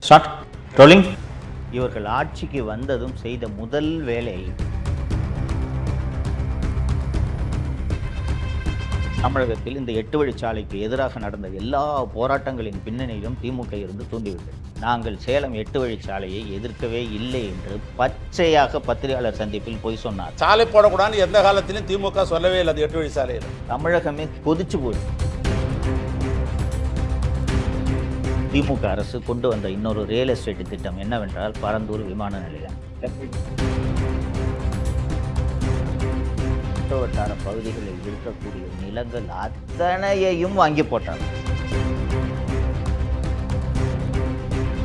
Start rolling. இவர்கள் ஆட்சிக்கு வந்ததும் செய்த முதல் வேலை தமிழகத்தில் இந்த 8 வழிச்சாலைக்கு எதிராக நடந்த எல்லா போராட்டங்களின் பின்னணியிலும் திமுக இருந்து தூண்டிவிட்டது. நாங்கள் சேலம் 8 வழிச்சாலையை எதிர்க்கவே இல்லை என்று பச்சையாக பத்திரிகையாளர் சந்திப்பில் போய் சொன்னார். சாலை போடக்கூடாதுன்னு எந்த காலத்திலும் திமுக சொல்லவே இல்லை. அது 8 வழிச்சாலையில் தமிழகமே கொதிச்சு போச்சு. திமுக அரசு கொண்டு வந்த இன்னொரு ரியல் எஸ்டேட் திட்டம் என்னவென்றால் பரந்தூர் விமான நிலையம். சுற்றுவட்டார பகுதிகளில் இருக்கக்கூடிய நிலங்கள் அத்தனையையும் வாங்கி போட்டாங்க.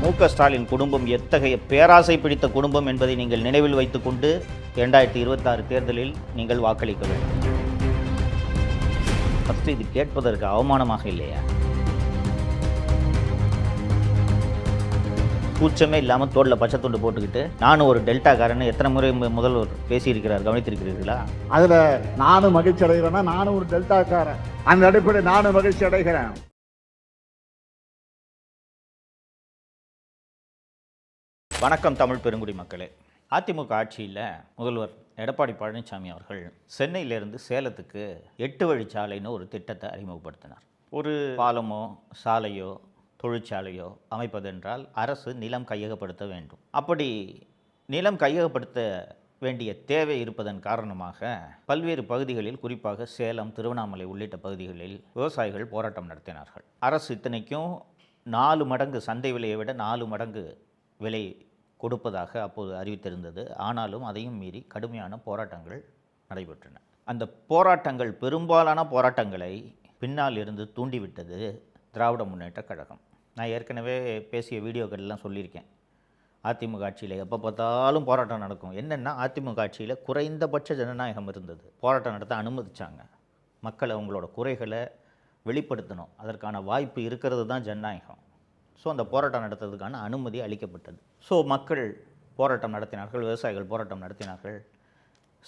மு.க. ஸ்டாலின் குடும்பம் எத்தகைய பேராசை பிடித்த குடும்பம் என்பதை நீங்கள் நினைவில் வைத்துக் கொண்டு 2026 தேர்தலில் நீங்கள் வாக்களிக்க வேண்டும். ஃபர்ஸ்ட் இது கேட்பதற்கு அவமானமாக இல்லையா? கூச்சமே இல்லாமல் தோளில் பச்சை துண்டு போட்டுக்கிட்டு நானும் ஒரு டெல்டாக்காரன்னு எத்தனை முறை முதல்வர் பேசியிருக்கிறார், கவனித்திருக்கிறீர்களா? அதில் நானும் மகிழ்ச்சி அடைகிறேன்னா நானும் ஒரு டெல்டாக்காரன், அந்த அடிப்படையில் நானும் மகிழ்ச்சி அடைகிறேன். வணக்கம் தமிழ் பெருங்குடி மக்களே. அதிமுக ஆட்சியில் முதல்வர் எடப்பாடி பழனிசாமி அவர்கள் சென்னையிலிருந்து சேலத்துக்கு 8 வழிச்சாலைன்னு ஒரு திட்டத்தை அறிமுகப்படுத்தினார். ஒரு பாலமோ சாலையோ தொழிற்சாலையோ அமைப்பதென்றால் அரசு நிலம் கையகப்படுத்த வேண்டும். அப்படி நிலம் கையகப்படுத்த வேண்டிய தேவை இருப்பதன் காரணமாக பல்வேறு பகுதிகளில், குறிப்பாக சேலம், திருவண்ணாமலை உள்ளிட்ட பகுதிகளில் விவசாயிகள் போராட்டம் நடத்தினார்கள். அரசு இத்தனைக்கும் 4 மடங்கு சந்தை விலையை விட 4 மடங்கு விலை கொடுப்பதாக அப்போது அறிவித்திருந்தது. ஆனாலும் அதையும் மீறி கடுமையான போராட்டங்கள் நடைபெற்றன. அந்த போராட்டங்கள், பெரும்பாலான போராட்டங்களை பின்னால் இருந்து தூண்டிவிட்டது திராவிட முன்னேற்ற கழகம். நான் ஏற்கனவே பேசிய வீடியோக்கள்லாம் சொல்லியிருக்கேன். அதிமுக ஆட்சியில் எப்போ பார்த்தாலும் போராட்டம் நடக்கும். என்னென்னா, அதிமுக ஆட்சியில் குறைந்தபட்ச ஜனநாயகம் இருந்தது. போராட்டம் நடத்த அனுமதிச்சாங்க. மக்கள் அவங்களோட குறைகளை வெளிப்படுத்தணும், அதற்கான வாய்ப்பு இருக்கிறது தான் ஜனநாயகம். ஸோ அந்த போராட்டம் நடத்துறதுக்கான அனுமதி அளிக்கப்பட்டது. ஸோ மக்கள் போராட்டம் நடத்தினார்கள், விவசாயிகள் போராட்டம் நடத்தினார்கள்.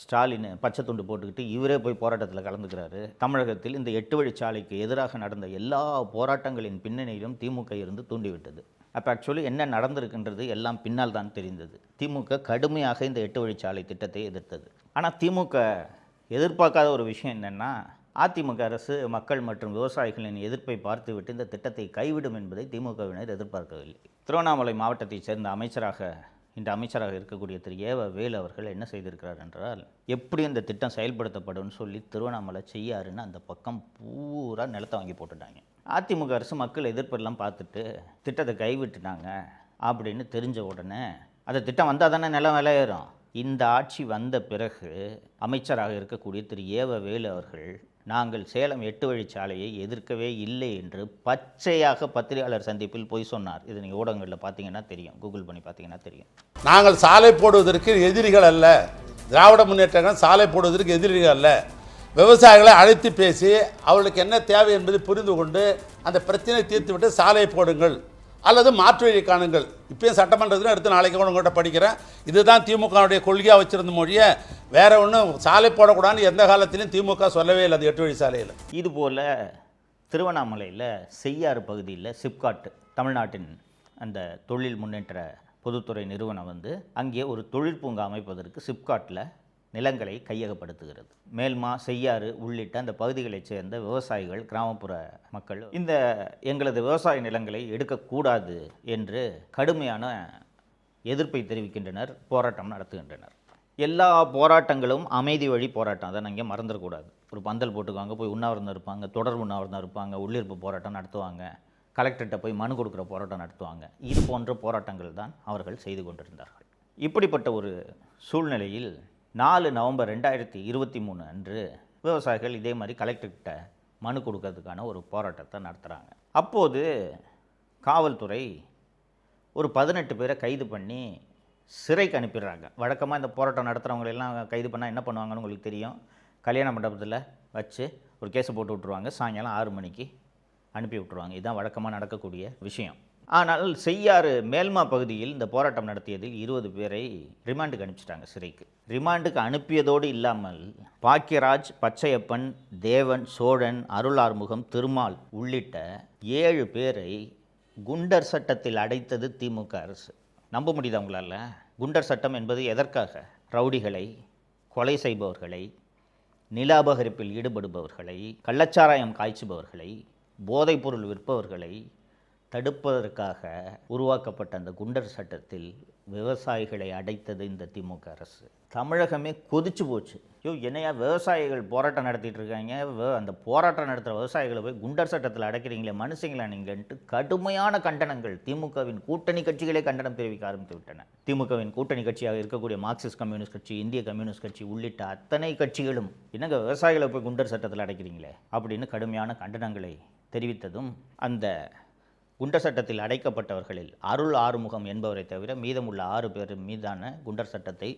ஸ்டாலின் பச்சை துண்டு போட்டுக்கிட்டு இவரே போய் போராட்டத்தில் கலந்துக்கிறாரு. தமிழகத்தில் இந்த 8 வழிச்சாலைக்கு எதிராக நடந்த எல்லா போராட்டங்களின் பின்னணியிலும் திமுக இருந்து தூண்டிவிட்டது. அப்போ ஆக்சுவலி என்ன நடந்திருக்குன்றது எல்லாம் பின்னால் தான் தெரிந்தது. திமுக கடுமையாக இந்த 8 வழிச்சாலை திட்டத்தை எதிர்த்தது. ஆனால் திமுக எதிர்பார்க்காத ஒரு விஷயம் என்னென்னா, அதிமுக அரசு மக்கள் மற்றும் விவசாயிகளின் எதிர்ப்பை பார்த்துவிட்டு இந்த திட்டத்தை கைவிடும் என்பதை திமுகவினர் எதிர்பார்க்கவில்லை. திருவண்ணாமலை மாவட்டத்தைச் சேர்ந்த இன்று அமைச்சராக இருக்கக்கூடிய திரு ஏவ வேலு அவர்கள் என்ன செய்திருக்கிறார் என்றால், எப்படி இந்த திட்டம் செயல்படுத்தப்படும் சொல்லி திருவண்ணாமலை செய்யாருன்னு அந்த பக்கம் பூரா நிலத்தை வாங்கி போட்டுட்டாங்க. அதிமுக அரசு மக்கள் எதிர்ப்பெல்லாம் பார்த்துட்டு திட்டத்தை கைவிட்டுட்டாங்க அப்படின்னு தெரிஞ்ச உடனே, அந்த திட்டம் வந்தால் தானே நிலம் விலையேறும். இந்த ஆட்சி வந்த பிறகு அமைச்சராக இருக்கக்கூடிய திரு ஏவ வேலு அவர்கள் நாங்கள் சேலம் 8 வழிச்சாலையை எதிர்க்கவே இல்லை என்று பச்சையாக பத்திரிகையாளர் சந்திப்பில் போய் சொன்னார். இது நீங்கள் ஊடகங்களில் பார்த்தீங்கன்னா தெரியும், கூகுள் பண்ணி பார்த்தீங்கன்னா தெரியும். நாங்கள் சாலை போடுவதற்கு எதிரிகள் அல்ல, திராவிட முன்னேற்றங்கள் சாலை போடுவதற்கு எதிரிகள் அல்ல. விவசாயிகளை அழைத்து பேசி அவர்களுக்கு என்ன தேவை என்பதை புரிந்து கொண்டு அந்த பிரச்சனையை தீர்த்துவிட்டு சாலை போடுங்கள் அல்லது மாற்று வழி காணுங்கள். இப்போயும் சட்டமன்றத்தில் எடுத்து நாளைக்கு கூட உங்கள்கிட்ட படிக்கிறேன். இதுதான் திமுகவுடைய கொள்கையாக வச்சிருந்த மொழியை, வேற ஒன்றும் சாலை போடக்கூடாதுன்னு எந்த காலத்திலும் திமுக சொல்லவே இல்லை. அது 8 வழிச்சாலையில். இதுபோல் திருவண்ணாமலையில் செய்யாறு பகுதியில் சிப்காட், தமிழ்நாட்டின் அந்த தொழில் முன்னேற்ற பொதுத்துறை நிறுவனம் அங்கே ஒரு தொழிற்பூங்கா அமைப்பதற்கு சிப்காட்டில் நிலங்களை கையகப்படுத்துகிறது. மேல்மா, செய்யாறு உள்ளிட்ட அந்த பகுதிகளைச் சேர்ந்த விவசாயிகள், கிராமப்புற மக்கள் இந்த எங்களது விவசாய நிலங்களை எடுக்கக்கூடாது என்று கடுமையான எதிர்ப்பை தெரிவிக்கின்றனர், போராட்டம் நடத்துகின்றனர். எல்லா போராட்டங்களும் அமைதி வழி போராட்டம், அதை நீங்கள் மறந்துடக்கூடாது. ஒரு பந்தல் போட்டுக்குவாங்க, போய் உண்ணாவிரதம் இருப்பாங்க, தொடர் உண்ணாவிரதம் இருப்பாங்க, உள்ளிருப்பு போராட்டம் நடத்துவாங்க, கலெக்டர்கிட்ட போய் மனு கொடுக்குற போராட்டம் நடத்துவாங்க. இது போன்ற போராட்டங்கள் தான் அவர்கள் செய்து கொண்டிருந்தார்கள். இப்படிப்பட்ட ஒரு சூழ்நிலையில் 4 நவம்பர் 2023 அன்று விவசாயிகள் இதே மாதிரி கலெக்டர்கிட்ட மனு கொடுக்கறதுக்கான ஒரு போராட்டத்தை நடத்துகிறாங்க. அப்போது காவல்துறை ஒரு 18 பேரை கைது பண்ணி சிறைக்கு அனுப்பிடுறாங்க. வழக்கமாக இந்த போராட்டம் நடத்துகிறவங்களெல்லாம் கைது பண்ணால் என்ன பண்ணுவாங்கன்னு உங்களுக்கு தெரியும். கல்யாண மண்டபத்தில் வச்சு ஒரு கேஸை போட்டு விட்ருவாங்க, சாயங்காலம் 6 மணிக்கு அனுப்பி விட்ருவாங்க. இதுதான் வழக்கமாக நடக்கக்கூடிய விஷயம். ஆனால் செய்யாறு மேல்மா பகுதியில் இந்த போராட்டம் நடத்தியதில் 20 பேரை ரிமாண்டுக்கு அனுப்பிச்சிட்டாங்க சிறைக்கு. ரிமாண்டுக்கு அனுப்பியதோடு இல்லாமல் பாக்கியராஜ், பச்சையப்பன், தேவன், சோழன், அருள் ஆறுமுகம், திருமால் உள்ளிட்ட 7 பேரை குண்டர் சட்டத்தில் அடைத்தது திமுக அரசு. நம்ப முடியுதா உங்களால்? குண்டர் சட்டம் என்பது எதற்காக? ரவுடிகளை, கொலை செய்பவர்களை, நில அபகரிப்பில் ஈடுபடுபவர்களை, கள்ளச்சாராயம் காய்ச்சுபவர்களை, போதைப்பொருள் விற்பவர்களை தடுப்பதற்காக உருவாக்கப்பட்ட அந்த குண்டர் சட்டத்தில் விவசாயிகளை அடைத்தது இந்த திமுக அரசு. தமிழகமே கொதிச்சு போச்சு. என்னையா விவசாயிகள் போராட்டம் நடத்திட்டு இருக்காங்க, அந்த போராட்டம் நடத்துகிற விவசாயிகளை போய் குண்டர் சட்டத்தில் அடைக்கிறீங்களே, மனுஷங்களா நீங்கள்ட்டு கடுமையான கண்டனங்கள் திமுகவின் கூட்டணி கட்சிகளே கண்டனம் தெரிவிக்க ஆரம்பித்து விட்டன. திமுகவின் கூட்டணி கட்சியாக இருக்கக்கூடிய மார்க்சிஸ்ட் கம்யூனிஸ்ட் கட்சி, இந்திய கம்யூனிஸ்ட் கட்சி உள்ளிட்ட அத்தனை கட்சிகளும் என்னங்க விவசாயிகளை போய் குண்டர் சட்டத்தில் அடைக்கிறீங்களே அப்படின்னு கடுமையான கண்டனங்களை தெரிவித்ததும் அந்த குண்டர் சட்டத்தில் அடைக்கப்பட்டவர்களில் அருள் ஆறுமுகம் என்பவரை தவிர மீதமுள்ள 6 பேர் மீதான குண்டர் சட்டத்தை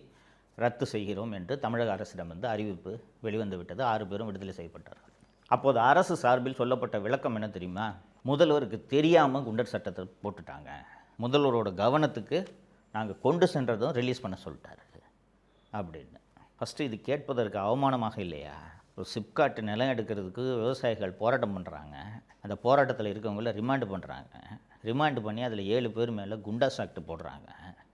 ரத்து செய்கிறோம் என்று தமிழக அரசிடமிருந்து அறிவிப்பு வெளிவந்துவிட்டது. 6 பேரும் விடுதலை செய்யப்பட்டார்கள். அப்போது அரசு சார்பில் சொல்லப்பட்ட விளக்கம் என்ன தெரியுமா? முதல்வருக்கு தெரியாமல் குண்டர் சட்டத்தை போட்டுட்டாங்க, முதல்வரோட கவனத்துக்கு நாங்கள் கொண்டு சென்றதும் ரிலீஸ் பண்ண சொல்லிட்டாரு அப்படின்னு. ஃபஸ்ட்டு இது கேட்பதற்கு அவமானமாக இல்லையா? ஒரு சிப்காட் நிலம் எடுக்கிறதுக்கு விவசாயிகள் போராட்டம் பண்ணுறாங்க, அந்த போராட்டத்தில் இருக்கவங்கள ரிமாண்டு பண்ணுறாங்க, ரிமாண்டு பண்ணி அதில் 7 பேர் மேலே குண்டாஸ் ஆக்ட் போடுறாங்க.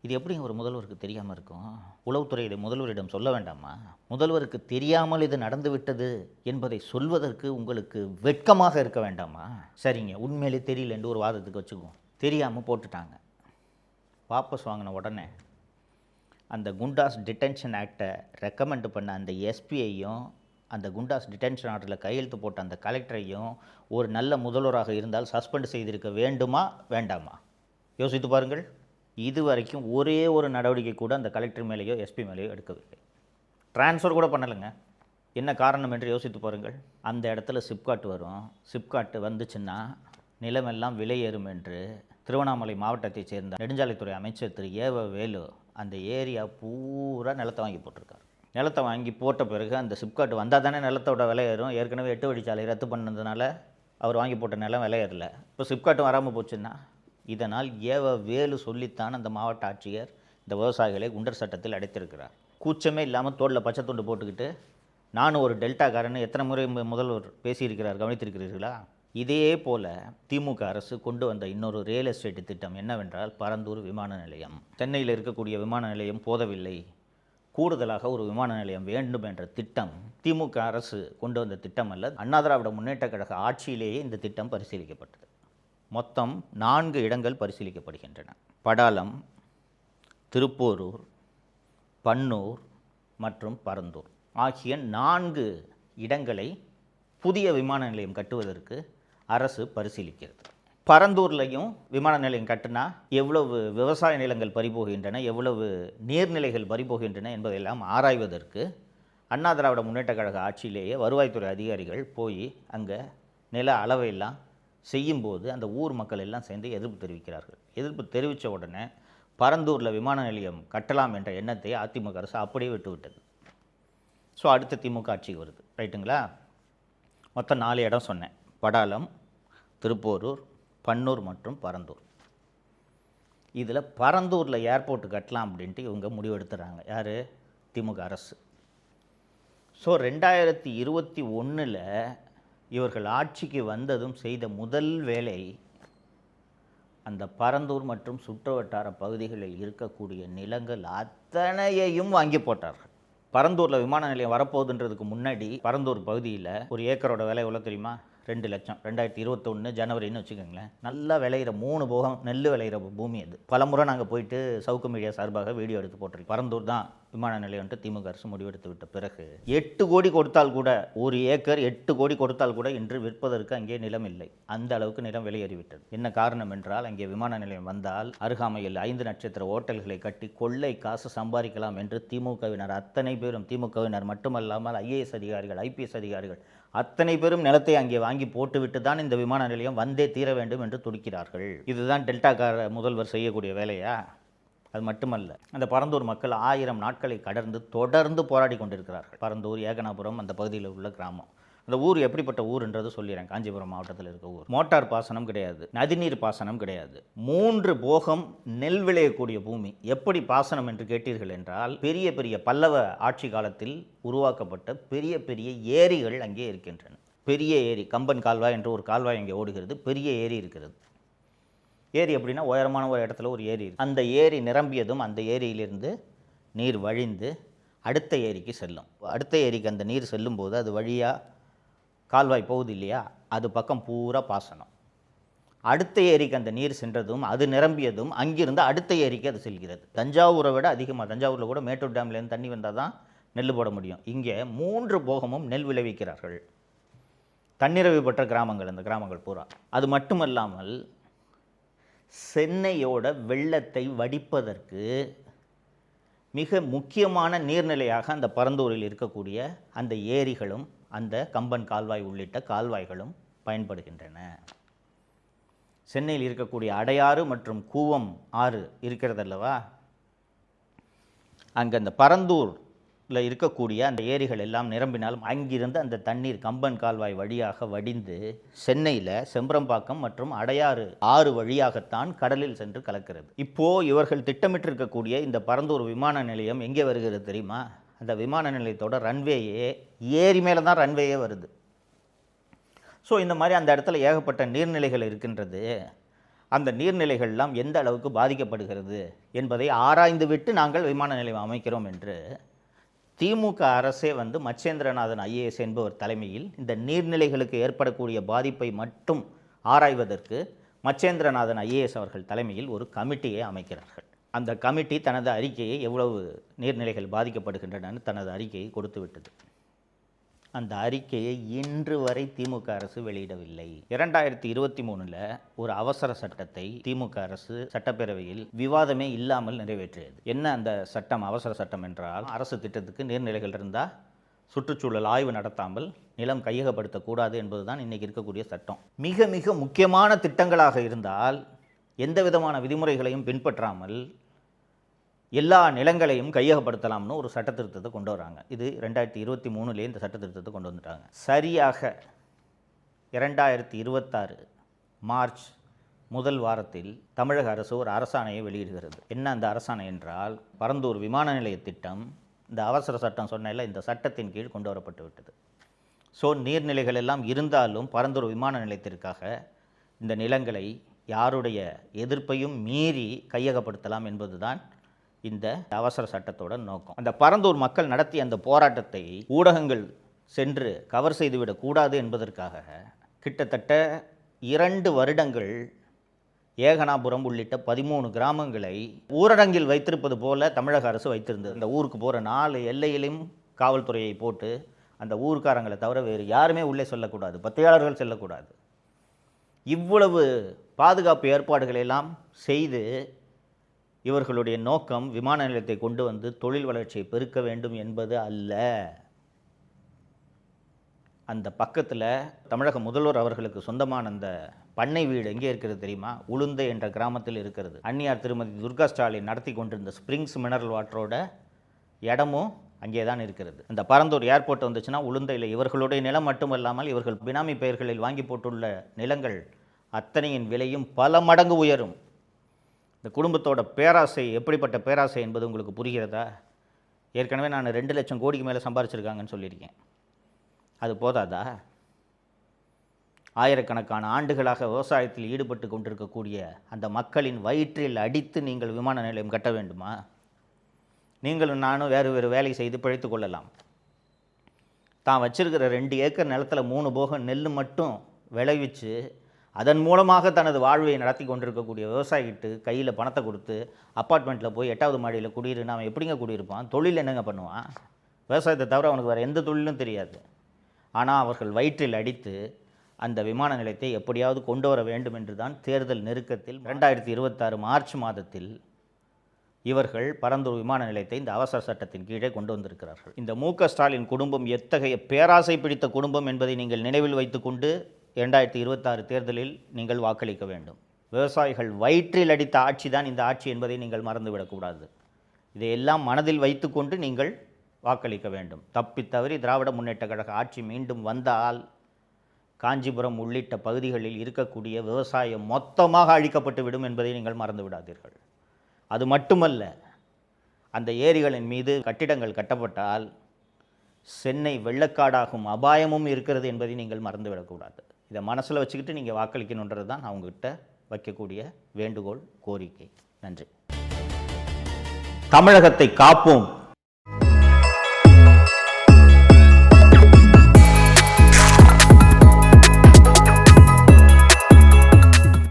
இது எப்படி ஒரு முதல்வருக்கு தெரியாமல் இருக்கும்? உளவுத்துறை இதை முதல்வரிடம் சொல்ல வேண்டாமா? முதல்வருக்கு தெரியாமல் இது நடந்து விட்டது என்பதை சொல்வதற்கு உங்களுக்கு வெட்கமாக இருக்க வேண்டாமா? சரிங்க, உண்மையிலே தெரியல என்று ஒரு வாதத்துக்கு வச்சுக்குவோம். தெரியாமல் போட்டுட்டாங்க. வாபஸ் வாங்கின உடனே அந்த குண்டாஸ் டிடென்ஷன் ஆக்டை ரெக்கமெண்ட் பண்ண அந்த எஸ்பியையும் அந்த குண்டாஸ் டிடென்ஷன் ஆர்டரில் கையெழுத்து போட்ட அந்த கலெக்டரையும் ஒரு நல்ல முதல்வராக இருந்தால் சஸ்பெண்ட் செய்திருக்க வேண்டுமா வேண்டாமா? யோசித்து பாருங்கள். இதுவரைக்கும் ஒரே ஒரு நடவடிக்கை கூட அந்த கலெக்டர் மேலேயோ எஸ்பி மேலேயோ எடுக்கவில்லை. ட்ரான்ஸ்ஃபர் கூட பண்ணலைங்க. என்ன காரணம் என்று யோசித்து பாருங்கள். அந்த இடத்துல சிப்காட் வரும். சிப்காட் வந்துச்சுன்னா நிலமெல்லாம் விலை ஏறும் என்று திருவண்ணாமலை மாவட்டத்தைச் சேர்ந்த நெடுஞ்சாலைத்துறை அமைச்சர் திரு ஏவ வேலு அந்த ஏரியா பூரா நிலத்தை வாங்கி போட்டிருக்காரு. நிலத்தை வாங்கி போட்ட பிறகு அந்த சிப்காட் வந்தால் தானே நிலத்தோட விலை ஏறும். ஏற்கனவே 8 வழிச்சாலை ரத்து பண்ணதுனால அவர் வாங்கி போட்ட நிலம் விலை ஏறல. இப்போ சிப்காட்டும் வராமல் போச்சுன்னா இதனால் ஏவ வேலு சொல்லித்தான் அந்த மாவட்ட ஆட்சியர் இந்த விவசாயிகளை குண்டர் சட்டத்தில் அடைத்திருக்கிறார். கூச்சமே இல்லாமல் தோளில் பச்சை துண்டு போட்டுக்கிட்டு நானும் ஒரு டெல்டாக்காரன்னு எத்தனை முறை முதல்வர் பேசியிருக்கிறார், கவனித்திருக்கிறீர்களா? இதே போல் திமுக அரசு கொண்டு வந்த இன்னொரு ரியல் எஸ்டேட் திட்டம் என்னவென்றால் பரந்தூர் விமான நிலையம். சென்னையில் இருக்கக்கூடிய விமான நிலையம் போதவில்லை, கூடுதலாக ஒரு விமான நிலையம் வேண்டும் என்ற திட்டம் திமுக அரசு கொண்டு வந்த திட்டம் அல்ல. அண்ணா திராவிட முன்னேற்றக் கழக ஆட்சியிலேயே இந்த திட்டம் பரிசீலிக்கப்பட்டது. மொத்தம் 4 இடங்கள் பரிசீலிக்கப்படுகின்றன. படாலம், திருப்போரூர், பன்னூர் மற்றும் பரந்தூர் ஆகிய 4 இடங்களை புதிய விமான நிலையம் கட்டுவதற்கு அரசு பரிசீலிக்கிறது. பரந்தூர்லையும் விமான நிலையம் கட்டினா எவ்வளவு விவசாய நிலங்கள் பறிபோகின்றன, எவ்வளவு நீர்நிலைகள் பறிபோகின்றன என்பதையெல்லாம் ஆராய்வதற்கு அண்ணா திராவிட முன்னேற்றக் கழக ஆட்சியிலேயே வருவாய்த்துறை அதிகாரிகள் போய் அங்கே நில அளவையெல்லாம் செய்யும்போது அந்த ஊர் மக்கள் எல்லாம் சேர்ந்து எதிர்ப்பு தெரிவிக்கிறார்கள். எதிர்ப்பு தெரிவித்த உடனே பரந்தூரில் விமான நிலையம் கட்டலாம் என்ற எண்ணத்தை அதிமுக அரசு அப்படியே விட்டுவிட்டது. ஸோ அடுத்த திமுக ஆட்சிக்கு வருது, ரைட்டுங்களா? மொத்தம் 4 இடம் சொன்னேன். படாலம், திருப்போரூர், பன்னூர் மற்றும் பரந்தூர். இதில் பரந்தூரில் ஏர்போர்ட் கட்டலாம் அப்படின்ட்டு இவங்க முடிவெடுத்துறாங்க. யார்? திமுக அரசு. ஸோ 2021 இவர்கள் ஆட்சிக்கு வந்ததும் செய்த முதல் வேலை அந்த பரந்தூர் மற்றும் சுற்றுவட்டார பகுதிகளில் இருக்கக்கூடிய நிலங்கள் அத்தனையையும் வாங்கி போட்டார்கள். பரந்தூரில் விமான நிலையம் வரப்போகுதுன்றதுக்கு முன்னாடி பரந்தூர் பகுதியில் ஒரு ஏக்கரோட விலை எவ்வளோ தெரியுமா? 2 லட்சம். 2021 ஜனவரின்னு வச்சுக்கோங்களேன். நல்லா விளையிற 3 போகம் நெல் விளையிற பூமி அது. பலமுறை நாங்கள் போயிட்டு சவுக்கு மீடியா சார்பாக வீடியோ எடுத்து போட்டிருக்கோம். பரந்தூர் தான் விமான நிலையம்ட்டு திமுக அரசு முடிவெடுத்து விட்ட பிறகு 8 கோடி கொடுத்தால் கூட, ஒரு ஏக்கர் 8 கோடி கொடுத்தால் கூட இன்று விற்பதற்கு அங்கே நிலம் இல்லை. அந்த அளவுக்கு நிலம் வெளியேறிவிட்டது. என்ன காரணம் என்றால் அங்கே விமான நிலையம் வந்தால் அருகாமையில் 5 நட்சத்திர ஓட்டல்களை கட்டி கொள்ளை காசு சம்பாதிக்கலாம் என்று திமுகவினர் அத்தனை பேரும், திமுகவினர் மட்டுமல்லாமல் ஐஏஎஸ் அதிகாரிகள், ஐபிஎஸ் அதிகாரிகள் அத்தனை பேரும் நிலத்தை அங்கே வாங்கி போட்டுவிட்டு தான் இந்த விமான நிலையம் வந்தே தீர வேண்டும் என்று துடிக்கிறார்கள். இதுதான் டெல்டாக்கார முதல்வர் செய்யக்கூடிய வேலையா? அது மட்டுமல்ல, அந்த பரந்தூர் மக்கள் 1000 நாட்களை கடந்து தொடர்ந்து போராடி கொண்டிருக்கிறார்கள். பரந்தூர், ஏகனாபுரம் அந்த பகுதியில் உள்ள கிராமம். அந்த ஊர் எப்படிப்பட்ட ஊர்ன்றது சொல்லிடுறேன். காஞ்சிபுரம் மாவட்டத்தில் இருக்க ஊர். மோட்டார் பாசனம் கிடையாது, நதிநீர் பாசனம் கிடையாது, 3 போகம் நெல் விளையக்கூடிய பூமி. எப்படி பாசனம் என்று கேட்டீர்கள் என்றால், பெரிய பெரிய பல்லவ ஆட்சி காலத்தில் உருவாக்கப்பட்ட பெரிய பெரிய ஏரிகள் அங்கே இருக்கின்றன. பெரிய ஏரி, கம்பன் கால்வாய் என்று ஒரு கால்வாய் அங்கே ஓடுகிறது, பெரிய ஏரி இருக்கிறது. ஏரி அப்படின்னா உயரமான ஒரு இடத்துல ஒரு ஏரி இருக்கு. அந்த ஏரி நிரம்பியதும் அந்த ஏரியிலிருந்து நீர் வழிந்து அடுத்த ஏரிக்கு செல்லும். அடுத்த ஏரிக்கு அந்த நீர் செல்லும்போது அது வழியாக கால்வாய் போகுது இல்லையா, அது பக்கம் பூரா பாசனம். அடுத்த ஏரிக்கு அந்த நீர் சென்றதும் அது நிரம்பியதும் அங்கிருந்து அடுத்த ஏரிக்கு அது செல்கிறது. தஞ்சாவூரை விட அதிகமாக, தஞ்சாவூரில் கூட மேட்டூர் டேம்லேருந்து தண்ணி வந்தால் தான் நெல் போட முடியும். இங்கே 3 போகமும் நெல் விளைவிக்கிறார்கள். தன்னிறைவு பெற்ற கிராமங்கள் அந்த கிராமங்கள் பூரா. அது மட்டுமல்லாமல் சென்னையோட வெள்ளத்தை வடிப்பதற்கு மிக முக்கியமான நீர்நிலையாக அந்த பரந்தூரில் இருக்கக்கூடிய அந்த ஏரிகளும் அந்த கம்பன் கால்வாய் உள்ளிட்ட கால்வாய்களும் பயன்படுகின்றன. சென்னையில் இருக்கக்கூடிய அடையாறு மற்றும் கூவம் ஆறு இருக்கிறதல்லவா, அங்கே அந்த பரந்தூரில் இருக்கக்கூடிய அந்த ஏரிகள் எல்லாம் நிரம்பினாலும் அங்கிருந்து அந்த தண்ணீர் கம்பன் கால்வாய் வழியாக வடிந்து சென்னையில் செம்பரம்பாக்கம் மற்றும் அடையாறு ஆறு வழியாகத்தான் கடலில் சென்று கலக்கிறது. இப்போது இவர்கள் திட்டமிட்டிருக்கக்கூடிய இந்த பரந்தூர் விமான நிலையம் எங்கே வருகிறது தெரியுமா? அந்த விமான நிலையத்தோட ரன்வேயே ஏரி மேலே தான் ரன்வேயே வருது. ஸோ இந்த மாதிரி அந்த இடத்துல ஏகப்பட்ட நீர்நிலைகள் இருக்கின்றது. அந்த நீர்நிலைகள்லாம் எந்த அளவுக்கு பாதிக்கப்படுகிறது என்பதை ஆராய்ந்து விட்டு நாங்கள் விமான நிலையம் அமைக்கிறோம் என்று திமுக அரசே மச்சேந்திரநாதன் ஐஏஎஸ் என்பவர் தலைமையில் இந்த நீர்நிலைகளுக்கு ஏற்படக்கூடிய பாதிப்பை மட்டும் ஆராய்வதற்கு மச்சேந்திரநாதன் ஐஏஎஸ் அவர்கள் தலைமையில் ஒரு கமிட்டியை அமைக்கிறார்கள். அந்த கமிட்டி தனது அறிக்கையை எவ்வளவு நீர்நிலைகள் பாதிக்கப்படுகின்றன தனது அறிக்கையை கொடுத்து விட்டது. அந்த அறிக்கையை இன்று வரை திமுக அரசு வெளியிடவில்லை. 2023 ஒரு அவசர சட்டத்தை திமுக அரசு சட்டப்பேரவையில் விவாதமே இல்லாமல் நிறைவேற்றியது. என்ன அந்த சட்டம்? அவசர சட்டம் என்றால், அரசு திட்டத்துக்கு நீர்நிலைகள் இருந்தால் சுற்றுச்சூழல் ஆய்வு நடத்தாமல் நிலம் கையகப்படுத்தக்கூடாது என்பதுதான் இன்றைக்கி இருக்கக்கூடிய சட்டம். மிக மிக முக்கியமான திட்டங்களாக இருந்தால் எந்த விதமான விதிமுறைகளையும் பின்பற்றாமல் எல்லா நிலங்களையும் கையகப்படுத்தலாம்னு ஒரு சட்ட திருத்தத்தை கொண்டு வராங்க. இது 2023 இந்த சட்ட திருத்தத்தை கொண்டு வந்துட்டாங்க. சரியாக 2026 மார்ச் முதல் வாரத்தில் தமிழக அரசு ஒரு அரசாணையை வெளியிடுகிறது. என்ன அந்த அரசாணை என்றால், பரந்தூர் விமான நிலைய திட்டம் இந்த அவசர சட்டம் சொன்னேன்ல, இந்த சட்டத்தின் கீழ் கொண்டு வரப்பட்டு விட்டது. ஸோ நீர்நிலைகள் எல்லாம் இருந்தாலும் பரந்தூர் விமான நிலையத்திற்காக இந்த நிலங்களை யாருடைய எதிர்ப்பையும் மீறி கையகப்படுத்தலாம் என்பதுதான் இந்த அவசர சட்டத்தோட நோக்கம். அந்த பரந்தூர் மக்கள் நடத்திய அந்த போராட்டத்தை ஊடகங்கள் சென்று கவர் செய்துவிடக்கூடாது என்பதற்காக கிட்டத்தட்ட 2 வருடங்கள் ஏகனாபுரம் உள்ளிட்ட 13 கிராமங்களை ஊரடங்கில் வைத்திருப்பது போல தமிழக அரசு வைத்திருந்தது. அந்த ஊருக்கு போகிற 4 எல்லையிலும் காவல்துறையை போட்டு அந்த ஊர்க்காரங்களை தவிர வேறு யாருமே உள்ளே செல்லக்கூடாது, பத்திரிகையாளர்கள் செல்லக்கூடாது. இவ்வளவு பாதுகாப்பு ஏற்பாடுகளை எல்லாம் செய்து இவர்களுடைய நோக்கம் விமான நிலையத்தை கொண்டு வந்து தொழில் வளர்ச்சியை பெருக்க வேண்டும் என்பது அல்ல. அந்த பக்கத்தில் தமிழக முதல்வர் அவர்களுக்கு சொந்தமான அந்த பண்ணை வீடு எங்கே இருக்கிறது தெரியுமா? உளுந்தை என்ற கிராமத்தில் இருக்கிறது. அன்னியார் திருமதி துர்கா ஸ்டாலின் நடத்தி கொண்டிருந்த ஸ்ப்ரிங்ஸ் மினரல் வாட்டரோட இடமும் அங்கே தான் இருக்கிறது. அந்த பரந்தூர் ஏர்போர்ட் வந்துச்சுன்னா உளுந்தையில் இவர்களுடைய நிலம் மட்டுமல்லாமல் இவர்கள் பினாமி பெயர்களில் வாங்கி போட்டுள்ள நிலங்கள் அத்தனையின் விலையும் பல மடங்கு உயரும். இந்த குடும்பத்தோட பேராசை எப்படிப்பட்ட பேராசை என்பது உங்களுக்கு புரிகிறதா? ஏற்கனவே நான் 2 லட்சம் கோடிக்கு மேலே சம்பாரிச்சிருக்காங்கன்னு சொல்லியிருக்கேன். அது போதாதா? ஆயிரக்கணக்கான ஆண்டுகளாக விவசாயத்தில் ஈடுபட்டு கொண்டிருக்கக்கூடிய அந்த மக்களின் வயிற்றில் அடித்து நீங்கள் விமான நிலையம் கட்ட வேண்டுமா? நீங்களும் நானும் வேறு வேலை செய்து பிழைத்து கொள்ளலாம். தான் வச்சிருக்கிற 2 ஏக்கர் நிலத்தில் 3 போகம் நெல் மட்டும் விளைவிச்சு அதன் மூலமாக தனது வாழ்வை நடத்தி கொண்டிருக்கக்கூடிய விவசாயிகிட்டு கையில் பணத்தை கொடுத்து அப்பார்ட்மெண்ட்டில் போய் 8வது மாடியில் குடியிருன்னு அவன் எப்படிங்க குடியிருப்பான்? தொழில் என்னங்க பண்ணுவான்? விவசாயத்தை தவிர அவனுக்கு வேறு எந்த தொழிலும் தெரியாது. ஆனால் அவர்கள் வயிற்றில் அடித்து அந்த விமான நிலையத்தை எப்படியாவது கொண்டு வர வேண்டும் என்று தான் தேர்தல் நெருக்கத்தில் 2026 மார்ச் மாதத்தில் இவர்கள் பரந்தூர் விமான நிலையத்தை இந்த அவசர சட்டத்தின் கீழே கொண்டு வந்திருக்கிறார்கள். இந்த மு.க. ஸ்டாலின் குடும்பம் எத்தகைய பேராசை பிடித்த குடும்பம் என்பதை நீங்கள் நினைவில் வைத்துக்கொண்டு 2026 தேர்தலில் நீங்கள் வாக்களிக்க வேண்டும். விவசாயிகள் வயிற்றில் அடித்த ஆட்சி தான் இந்த ஆட்சி என்பதை நீங்கள் மறந்துவிடக்கூடாது. இதையெல்லாம் மனதில் வைத்துக்கொண்டு நீங்கள் வாக்களிக்க வேண்டும். தப்பித்தவறி திராவிட முன்னேற்ற கழக ஆட்சி மீண்டும் வந்தால் காஞ்சிபுரம் உள்ளிட்ட பகுதிகளில் இருக்கக்கூடிய விவசாயம் மொத்தமாக அழிக்கப்பட்டு விடும் என்பதை நீங்கள் மறந்து விடாதீர்கள். அது மட்டுமல்ல, அந்த ஏரிகளின் மீது கட்டிடங்கள் கட்டப்பட்டால் சென்னை வெள்ளக்காடாகும் அபாயமும் இருக்கிறது என்பதை நீங்கள் மறந்துவிடக்கூடாது. இதை மனசில் வச்சுக்கிட்டு நீங்கள் வாக்களிக்கணுன்றது தான் நான் உங்ககிட்ட வைக்கக்கூடிய வேண்டுகோள், கோரிக்கை. நன்றி. தமிழகத்தை காப்போம்